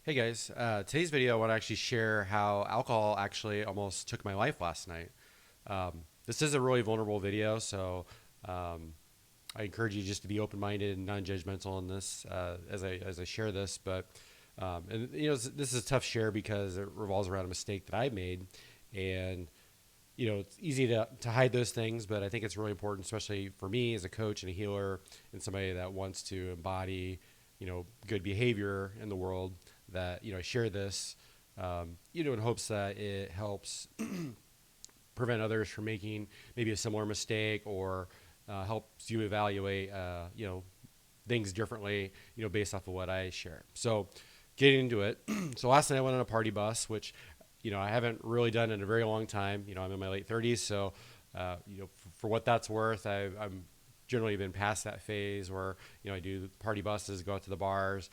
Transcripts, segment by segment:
Hey guys, today's video I want to actually share how alcohol actually almost took my life last night. This is a really vulnerable video, so um, I encourage you just to be open-minded and non-judgmental in this as I share this. But and this is a tough share because it revolves around a mistake that I made, and it's easy to hide those things, but I think it's really important, especially for me as a coach and a healer and somebody that wants to embody, good behavior in the world, that, I share this, in hopes that it helps prevent others from making maybe a similar mistake or helps you evaluate, things differently, based off of what I share. So getting into it. So last night I went on a party bus, which I haven't really done in a very long time. I'm in my late 30s, so for what that's worth, I'm generally been past that phase where I do party buses, go out to the bars.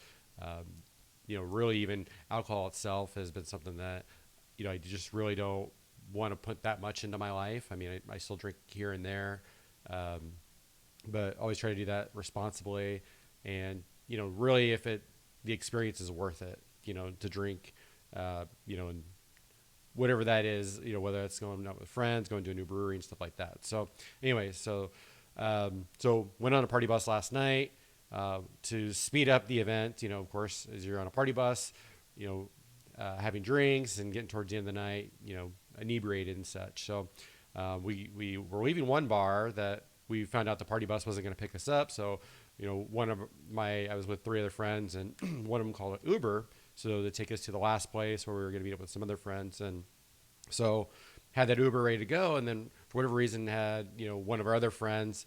Really even alcohol itself has been something that I just really don't want to put that much into my life. I mean, I still drink here and there, um, but always try to do that responsibly. And really, if the experience is worth it, to drink, and whatever that is, whether it's going out with friends, going to a new brewery and stuff like that. So anyway, so went on a party bus last night to speed up the event. Of course, as you're on a party bus, having drinks and getting towards the end of the night, inebriated and such. So we were leaving one bar that we found out the party bus wasn't going to pick us up. So I was with three other friends, and one of them called it Uber, so to take us to the last place where we were going to meet up with some other friends. And so had that Uber ready to go, and then for whatever reason had one of our other friends,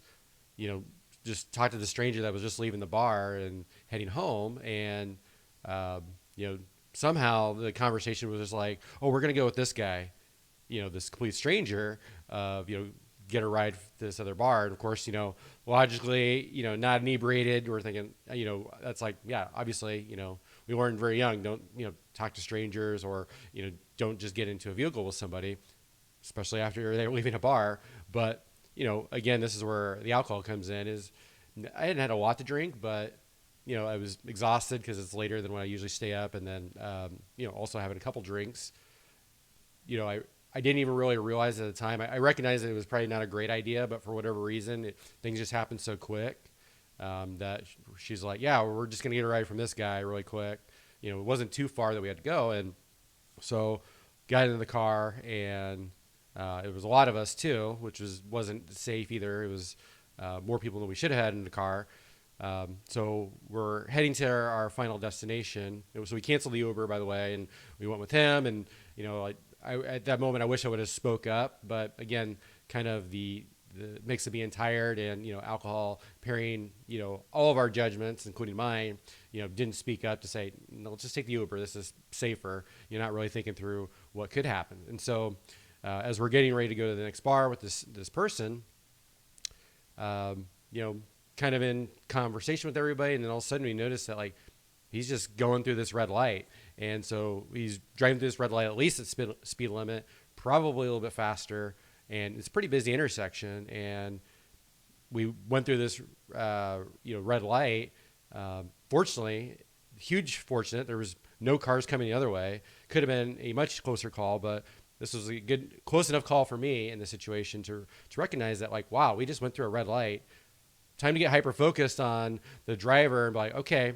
you know, just talked to the stranger that was just leaving the bar and heading home, and um, you know somehow the conversation was just like, oh, we're going to go with this guy, this complete stranger, get a ride to this other bar. And of course, logically, not inebriated, we're thinking, that's like, yeah, obviously, we weren't very young. Don't, talk to strangers, or, don't just get into a vehicle with somebody, especially after they're leaving a bar. But, again, this is where the alcohol comes in. Is I hadn't had a lot to drink, but I was exhausted because it's later than when I usually stay up, and then also having a couple drinks. I didn't even really realize at the time. I recognized that it was probably not a great idea, but for whatever reason, things just happened so quick that she's like, "Yeah, we're just gonna get a ride from this guy really quick." It wasn't too far that we had to go, and so got into the car, and it was a lot of us too, which wasn't safe either. It was more people than we should have had in the car. So we're heading to our final destination. So we canceled the Uber, by the way, and we went with him. And at that moment, I wish I would have spoke up, but again, kind of the mix of being tired and alcohol pairing all of our judgments, including mine, didn't speak up to say, no, let's just take the Uber. This is safer. You're not really thinking through what could happen. And so as we're getting ready to go to the next bar with this person, um, you know, kind of in conversation with everybody, and then all of a sudden we notice that, like, he's just going through this red light, and so he's driving through this red light at least at speed limit, probably a little bit faster, and it's a pretty busy intersection, and we went through this red light. Fortunately, huge fortunate, there was no cars coming the other way. Could have been a much closer call, but this was a good, close enough call for me in the situation to recognize that, like, wow, we just went through a red light. Time to get hyper focused on the driver and be like, okay,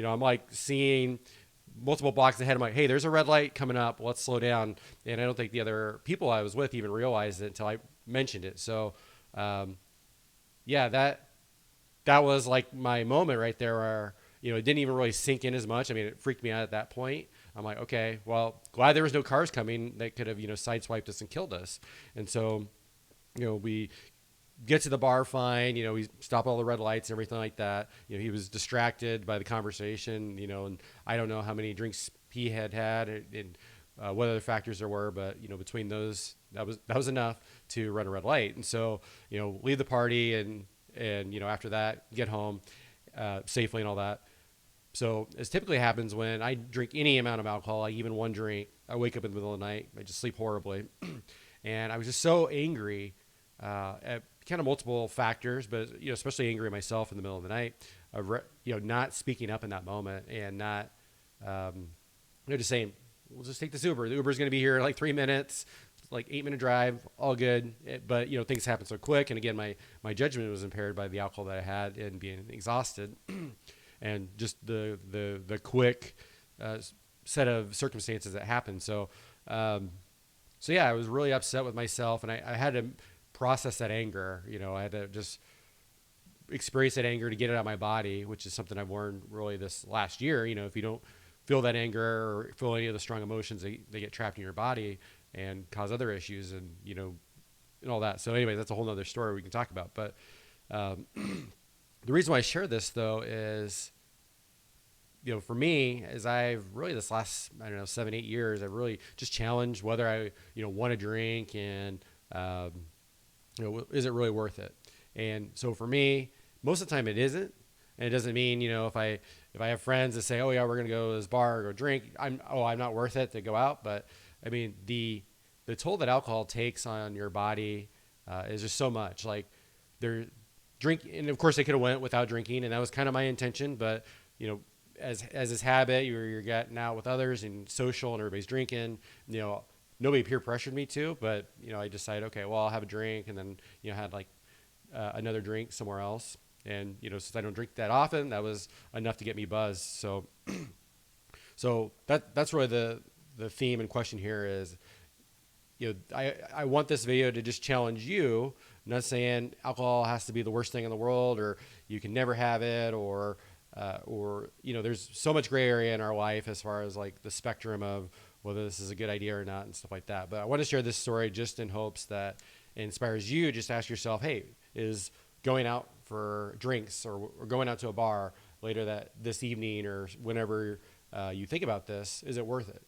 I'm like seeing multiple blocks ahead. I'm like, hey, there's a red light coming up. Let's slow down. And I don't think the other people I was with even realized it until I mentioned it. So, yeah, that was like my moment right there where, it didn't even really sink in as much. I mean, it freaked me out at that point. I'm like, okay, well, glad there was no cars coming that could have, sideswiped us and killed us. And so, we get to the bar fine. We stop all the red lights and everything like that. He was distracted by the conversation, and I don't know how many drinks he had and what other factors there were, but, between those, that was enough to run a red light. And so, leave the party and, after that, get home safely and all that. So as typically happens when I drink any amount of alcohol, like even one drink, I wake up in the middle of the night, I just sleep horribly. And I was just so angry at kind of multiple factors, but especially angry at myself in the middle of the night, not speaking up in that moment and not they're just saying, we'll just take this Uber. The Uber's going to be here in like 3 minutes, like 8 minute drive, all good. But things happen so quick. And again, my judgment was impaired by the alcohol that I had and being exhausted, and just the quick set of circumstances that happened. So yeah, I was really upset with myself, and I had to process that anger. I had to just experience that anger to get it out of my body, which is something I've learned really this last year. If you don't feel that anger or feel any of the strong emotions, they get trapped in your body and cause other issues, and and all that. So anyway, that's a whole nother story we can talk about. But the reason why I share this though is, for me, as I've really this last, 7-8 years, I've really just challenged whether I want to drink, and is it really worth it? And so for me, most of the time it isn't. And it doesn't mean, if I have friends that say, oh yeah, we're going to go to this bar or go drink, I'm not worth it to go out. But I mean, the toll that alcohol takes on your body is just so much. Like, they're and of course I could have went without drinking, and that was kind of my intention. But as this habit, you're getting out with others and social, and everybody's drinking. Nobody peer pressured me to, but I decided, okay, well, I'll have a drink, and then had like another drink somewhere else. And since I don't drink that often, that was enough to get me buzzed. So that's really the theme and question here is, I want this video to just challenge you. I'm not saying alcohol has to be the worst thing in the world, or you can never have it, or there's so much gray area in our life as far as like the spectrum of whether this is a good idea or not and stuff like that. But I want to share this story just in hopes that it inspires you. Just ask yourself, hey, is going out for drinks or going out to a bar later this evening or whenever you think about this, is it worth it?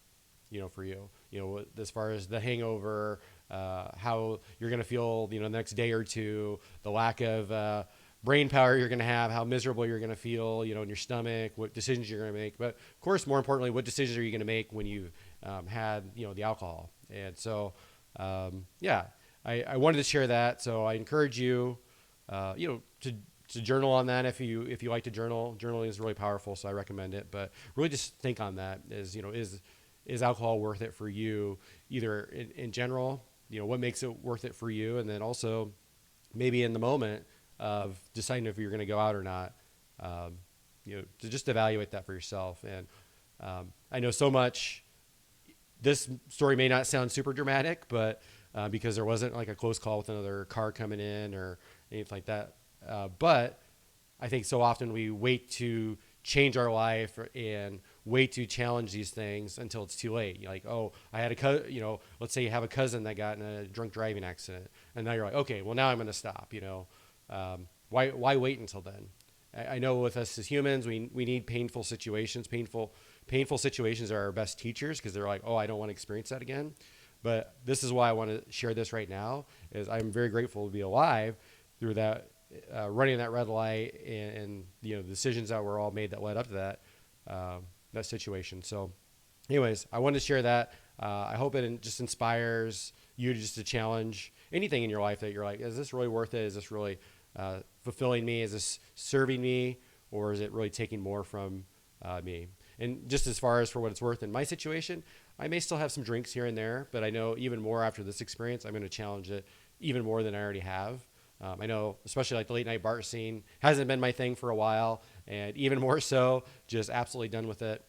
For you, as far as the hangover, how you're going to feel, the next day or two, the lack of brain power you're going to have, how miserable you're going to feel, in your stomach, what decisions you're going to make. But of course, more importantly, what decisions are you going to make when you had, the alcohol? And so, yeah, I wanted to share that. So I encourage you, to journal on that. If you like to journal, journaling is really powerful. So I recommend it, but really just think on that is alcohol worth it for you, either in general, what makes it worth it for you? And then also maybe in the moment of deciding if you're going to go out or not, to just evaluate that for yourself. And I know so much, this story may not sound super dramatic, but because there wasn't like a close call with another car coming in or anything like that. But I think so often we wait to change our life and wait to challenge these things until it's too late. You're like, oh, I had let's say you have a cousin that got in a drunk driving accident, and now you're like, okay, well now I'm going to stop. Why wait until then? I know with us as humans, we need painful situations. Painful situations are our best teachers, because they're like, oh, I don't want to experience that again. But this is why I want to share this right now, is I'm very grateful to be alive through that, running that red light and the decisions that were all made that led up to that situation. So anyways, I wanted to share that. I hope it just inspires you to challenge anything in your life that you're like, is this really worth it? Is this really fulfilling me? Is this serving me? Or is it really taking more from me? And just as far as for what it's worth in my situation, I may still have some drinks here and there, but I know even more after this experience, I'm going to challenge it even more than I already have. I know, especially like the late night bar scene hasn't been my thing for a while, and even more so, just absolutely done with it,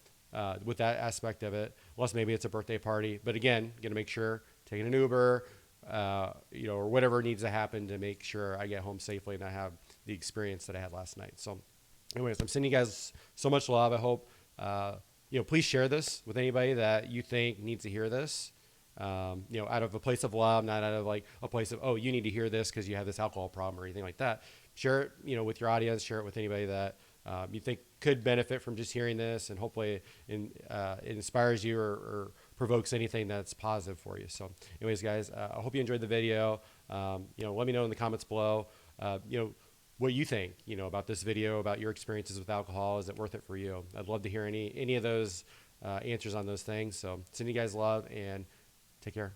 with that aspect of it. Unless maybe it's a birthday party, but again, gonna make sure taking an Uber, or whatever needs to happen to make sure I get home safely and I have the experience that I had last night. So, anyways, I'm sending you guys so much love. I hope please share this with anybody that you think needs to hear this. Out of a place of love, not out of like a place of, oh, you need to hear this because you have this alcohol problem or anything like that. Share it, with your audience, share it with anybody that you think could benefit from just hearing this, and hopefully it inspires you or provokes anything that's positive for you. So anyways, guys, I hope you enjoyed the video. Let me know in the comments below, what you think, about this video, about your experiences with alcohol. Is it worth it for you? I'd love to hear any of those answers on those things. So sending you guys love, and take care.